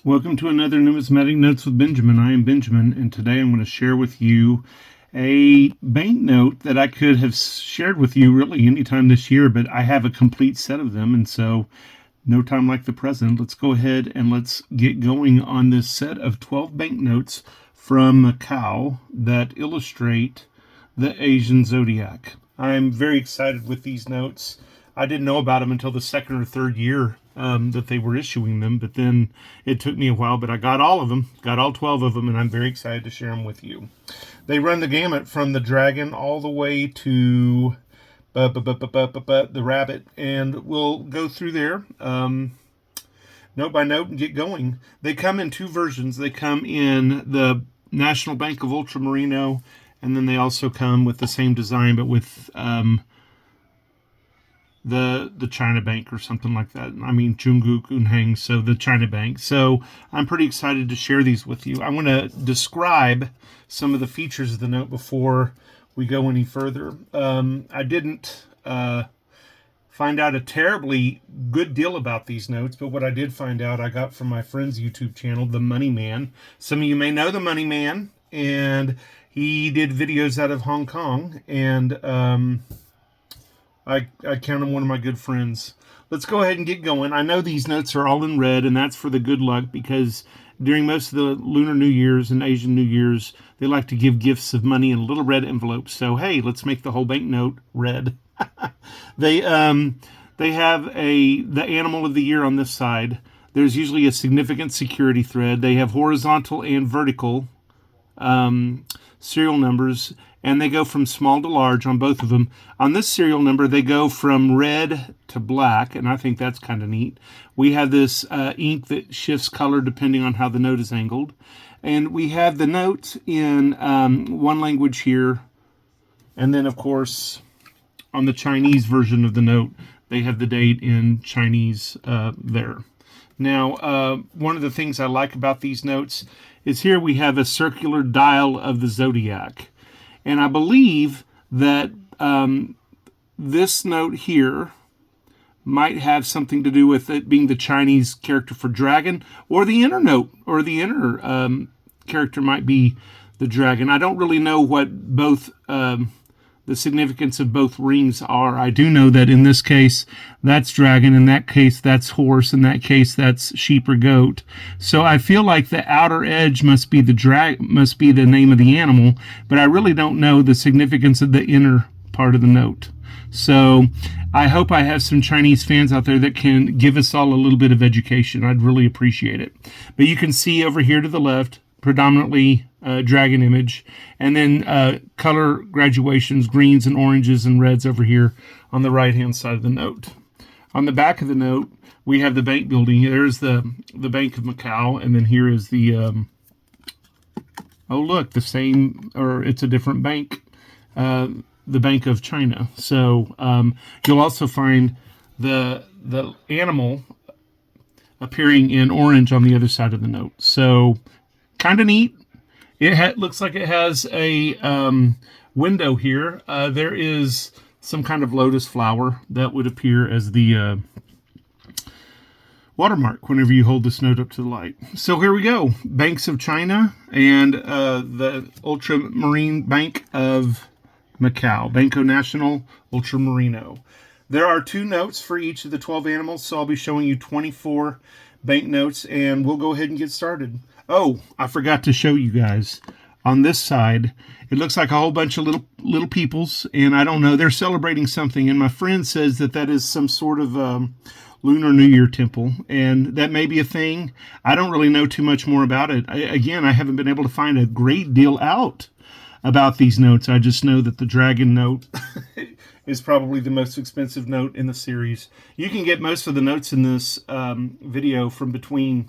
Welcome to another Numismatic Notes with Benjamin. I am Benjamin, and today I'm going to share with you a banknote that I could have shared with you really anytime this year, but I have a complete set of them, and so no time like the present. Let's go ahead and let's get going on this set of 12 banknotes from Macau that illustrate the Asian Zodiac. I'm very excited with these notes. I didn't know about them until the second or third year that they were issuing them, but then it took me a while, but I got all of them, got all 12 of them, and I'm very excited to share them with you. They run the gamut from the dragon all the way to the rabbit, and we'll go through there note by note and get going. They come in two versions. They come in the National Bank of Ultramarino, and then they also come with the same design, but with the China Bank or something like that. I mean, Jungu Kunheng, so the China Bank. So I'm pretty excited to share these with you. I'm going to describe some of the features of the note before we go any further. I didn't find out a terribly good deal about these notes, but what I did find out I got from my friend's YouTube channel, The Money Man. Some of you may know The Money Man, and he did videos out of Hong Kong, and I count him one of my good friends. Let's go ahead and get going. I know these notes are all in red, and that's for the good luck, because during most of the Lunar New Year's and Asian New Year's, they like to give gifts of money in little red envelopes. So, hey, let's make the whole banknote red. They have the animal of the year on this side. There's usually a significant security thread. They have horizontal and vertical serial numbers, and they go from small to large on both of them. On this serial number, they go from red to black, and I think that's kind of neat. We have this ink that shifts color depending on how the note is angled. And we have the note in one language here, and then, of course, on the Chinese version of the note, they have the date in Chinese there. Now, one of the things I like about these notes is here we have a circular dial of the Zodiac. And I believe that this note here might have something to do with it being the Chinese character for dragon, or the inner note, or the inner character might be the dragon. I don't really know what both the significance of both rings are. I do know that in this case, that's dragon. In that case, that's horse. In that case, that's sheep or goat. So I feel like the outer edge must be must be the name of the animal, but I really don't know the significance of the inner part of the note. So I hope I have some Chinese fans out there that can give us all a little bit of education. I'd really appreciate it. But you can see over here to the left, predominantly dragon image, and then color graduations, greens and oranges and reds over here on the right hand side of the note. On the back of the note, we have the bank building. There's the Bank of Macau, and then here is the oh look, the same, or it's a different bank, the Bank of China. So you'll also find the animal appearing in orange on the other side of the note. So kind of neat. It looks like it has a window here. There is some kind of lotus flower that would appear as the watermark whenever you hold this note up to the light. So here we go. Banks of China and the Ultramarine Bank of Macau. Banco National Ultramarino. There are two notes for each of the 12 animals, so I'll be showing you 24 banknotes, and we'll go ahead and get started. Oh, I forgot to show you guys. On this side, it looks like a whole bunch of little peoples, and I don't know, they're celebrating something, and my friend says that is some sort of Lunar New Year temple, and that may be a thing. I don't really know too much more about it. Again, I haven't been able to find a great deal out about these notes. I just know that the dragon note is probably the most expensive note in the series. You can get most of the notes in this video from between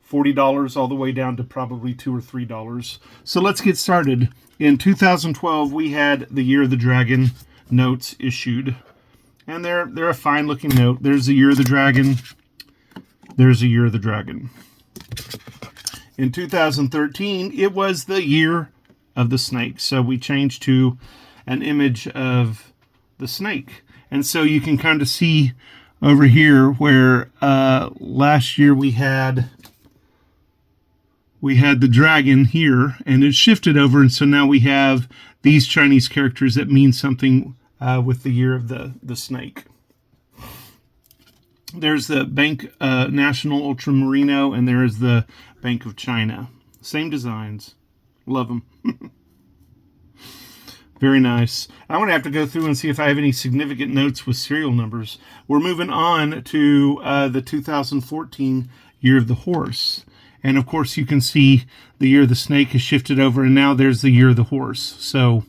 $40 all the way down to probably $2 or $3. So let's get started. In 2012, we had the Year of the Dragon notes issued, and they're a fine looking note. There's the Year of the Dragon. There's the Year of the Dragon. In 2013, it was the Year of the Snake. So we changed to an image of the snake. And so you can kind of see over here where last year we had we had the dragon here, and it shifted over, and so now we have these Chinese characters that mean something with the year of the snake. There's the Bank National Ultramarino, and there is the Bank of China. Same designs. Love them. Very nice. I'm going to have to go through and see if I have any significant notes with serial numbers. We're moving on to the 2014 year of the horse. And of course, you can see the year of the snake has shifted over, and now there's the year of the horse. So,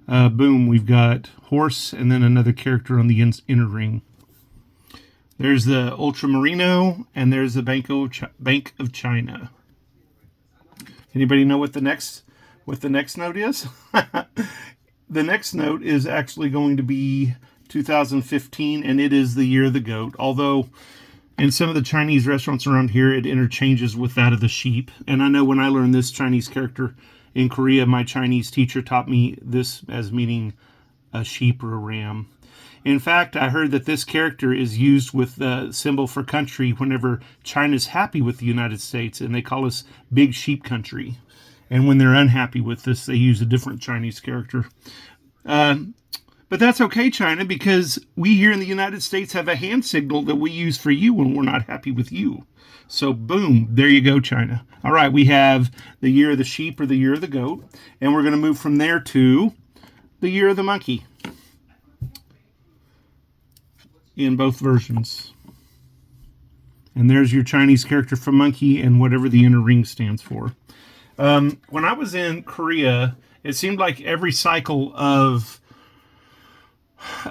boom, we've got horse and then another character on the inner ring. There's the Ultramarino, and there's the Bank of China. Anybody know what the next note is? The next note is actually going to be 2015, and it is the year of the goat. Although in some of the Chinese restaurants around here, it interchanges with that of the sheep. And I know when I learned this Chinese character in Korea, my Chinese teacher taught me this as meaning a sheep or a ram. In fact, I heard that this character is used with the symbol for country whenever China's happy with the United States, and they call us big sheep country. And when they're unhappy with this, they use a different Chinese character. But that's okay, China, because we here in the United States have a hand signal that we use for you when we're not happy with you. So, boom, there you go, China. All right, we have the year of the sheep or the year of the goat. And we're going to move from there to the year of the monkey in both versions. And there's your Chinese character for monkey and whatever the inner ring stands for. When I was in Korea, it seemed like every cycle of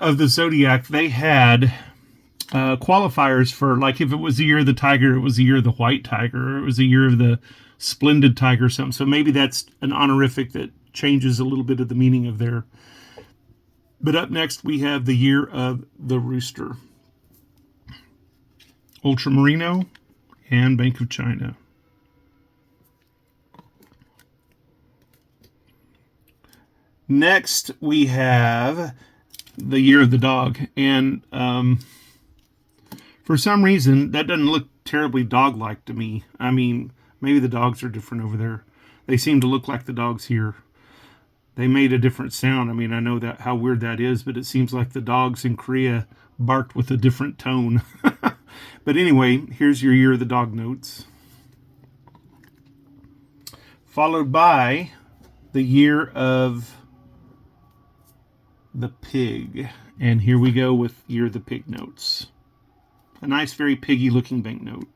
the Zodiac, they had qualifiers for, like, if it was the year of the tiger, it was the year of the white tiger, or it was the year of the splendid tiger or something. So maybe that's an honorific that changes a little bit of the meaning of there. But up next, we have the year of the rooster. Ultramarino and Bank of China. Next, we have the year of the dog. And for some reason, that doesn't look terribly dog-like to me. I mean, maybe the dogs are different over there. They seem to look like the dogs here. They made a different sound. I mean, I know that how weird that is, but it seems like the dogs in Korea barked with a different tone. But anyway, here's your year of the dog notes. Followed by the year of the pig. And here we go with year of the pig notes. A nice, very piggy looking banknote.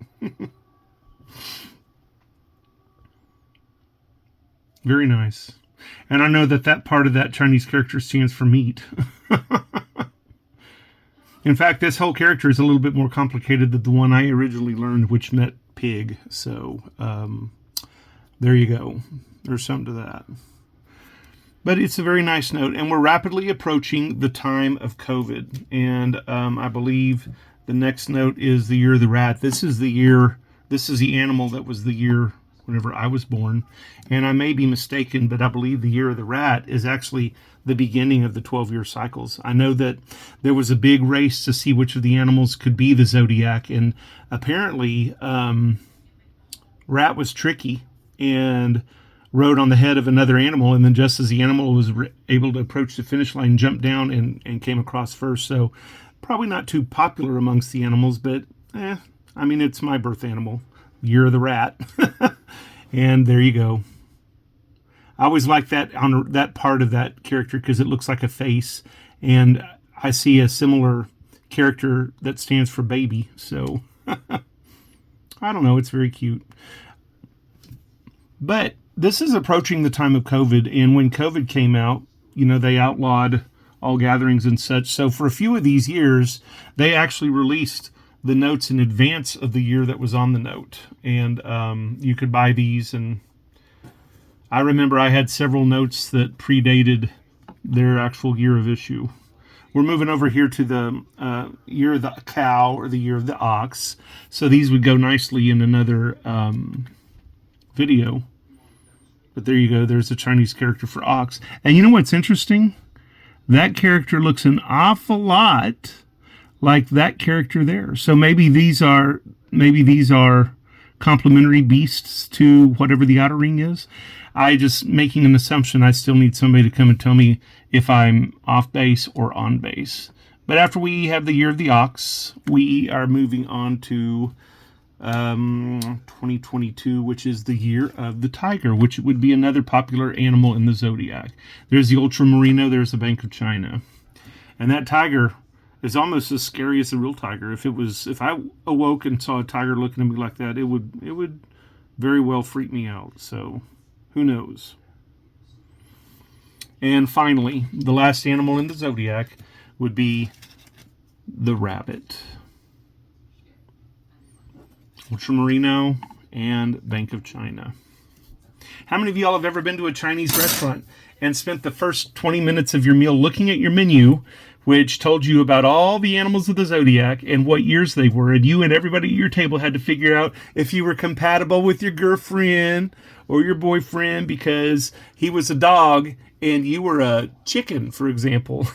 Very nice. And I know that that part of that Chinese character stands for meat. In fact, this whole character is a little bit more complicated than the one I originally learned, which meant pig. So, there you go. There's something to that. But it's a very nice note, and we're rapidly approaching the time of COVID. And I believe the next note is the year of the rat. This is the animal that was the year whenever I was born. And I may be mistaken, but I believe the year of the rat is actually the beginning of the 12-year cycles. I know that there was a big race to see which of the animals could be the Zodiac, and apparently rat was tricky and rode on the head of another animal, and then just as the animal was able to approach the finish line, jumped down and came across first. So probably not too popular amongst the animals, but I mean, it's my birth animal, year of the rat. And there you go. I always like that on that part of that character because it looks like a face, and I see a similar character that stands for baby. So I don't know, it's very cute. But this is approaching the time of COVID, and when COVID came out, they outlawed all gatherings and such. So for a few of these years, they actually released the notes in advance of the year that was on the note. And you could buy these, and I remember I had several notes that predated their actual year of issue. We're moving over here to the year of the cow or the year of the ox. So these would go nicely in another video. But there you go. There's a Chinese character for ox. And you know what's interesting? That character looks an awful lot like that character there. So maybe these are complementary beasts to whatever the outer ring is. I just making an assumption. I still need somebody to come and tell me if I'm off base or on base. But after we have the year of the ox, we are moving on to 2022, which is the year of the tiger, which would be another popular animal in the Zodiac. There's the Ultramarino, there's the Bank of China. And that tiger is almost as scary as a real tiger. If I awoke and saw a tiger looking at me like that, it would very well freak me out. So who knows? And finally, the last animal in the Zodiac would be the rabbit. Ultramarino and Bank of China. How many of y'all have ever been to a Chinese restaurant and spent the first 20 minutes of your meal looking at your menu, which told you about all the animals of the Zodiac and what years they were, and you and everybody at your table had to figure out if you were compatible with your girlfriend or your boyfriend because he was a dog and you were a chicken, for example.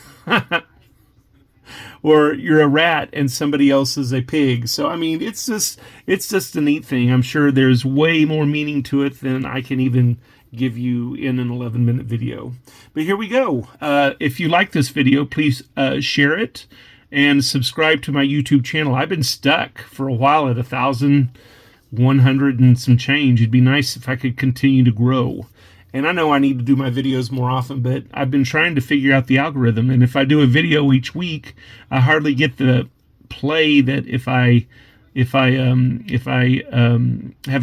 Or you're a rat and somebody else is a pig. So, I mean, it's just a neat thing. I'm sure there's way more meaning to it than I can even give you in an 11-minute video. But here we go. If you like this video, please share it and subscribe to my YouTube channel. I've been stuck for a while at 1,100 and some change. It'd be nice if I could continue to grow. And I know I need to do my videos more often, but I've been trying to figure out the algorithm. And if I do a video each week, I hardly get the play that if I have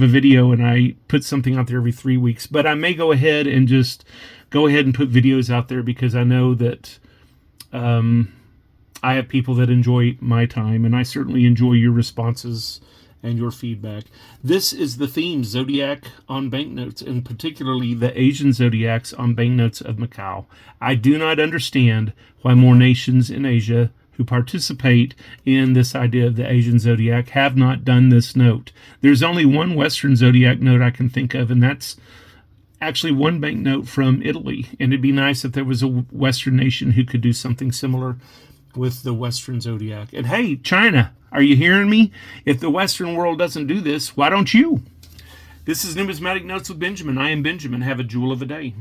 a video and I put something out there every 3 weeks. But I may go ahead and just put videos out there because I know that I have people that enjoy my time, and I certainly enjoy your responses and your feedback. This is the theme, Zodiac on banknotes, and particularly the Asian Zodiacs on banknotes of Macau. I do not understand why more nations in Asia who participate in this idea of the Asian Zodiac have not done this note. There's only one Western Zodiac note I can think of, and that's actually one banknote from Italy. And it'd be nice if there was a Western nation who could do something similar with the Western Zodiac. And hey, China, are you hearing me? If the Western world doesn't do this, why don't you? This is Numismatic Notes with Benjamin. I am Benjamin. Have a jewel of a day.